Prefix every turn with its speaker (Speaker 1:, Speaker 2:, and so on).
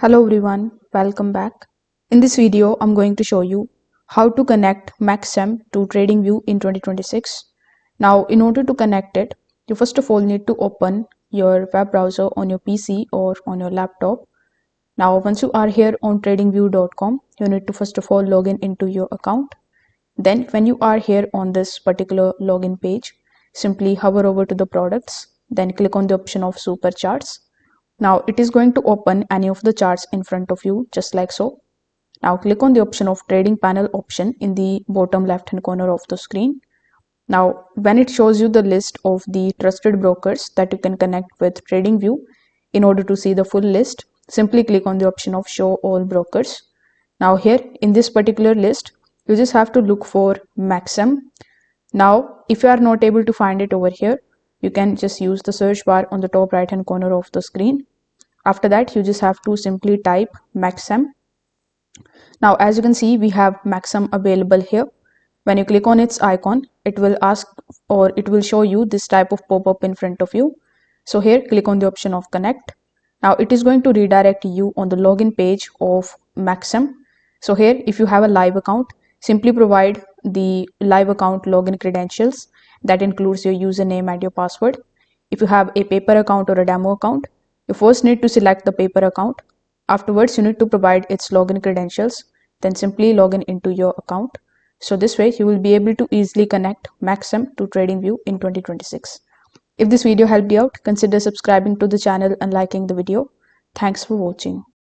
Speaker 1: Hello everyone, welcome back. In this video, I'm going to show you how to connect MEXEM to TradingView in 2026. Now, in order to connect it, you first of all need to open your web browser on your PC or on your laptop. Now, once you are here on tradingview.com, you need to first of all log in into your account. Then when you are here on this particular login page, simply hover over to the products, then click on the option of super charts. Now it is going to open any of the charts in front of you just like so. Now click on the option of trading panel option in the bottom left hand corner of the screen. Now when it shows you the list of the trusted brokers that you can connect with TradingView, in order to see the full list, simply click on the option of show all brokers. Now here in this particular list, you just have to look for MEXEM. Now if you are not able to find it over here, you can just use the search bar on the top right hand corner of the screen. After that, you just have to simply type MEXEM. Now, as you can see, we have MEXEM available here. When you click on its icon, it will ask or it will show you this type of pop-up in front of you. So here, click on the option of connect. Now, it is going to redirect you on the login page of MEXEM. So here, if you have a live account, simply provide the live account login credentials. That includes your username and your password. If you have a paper account or a demo account, you first need to select the paper account. Afterwards, you need to provide its login credentials. Then simply log in into your account. So this way, you will be able to easily connect MEXEM to TradingView in 2026. If this video helped you out, consider subscribing to the channel and liking the video. Thanks for watching.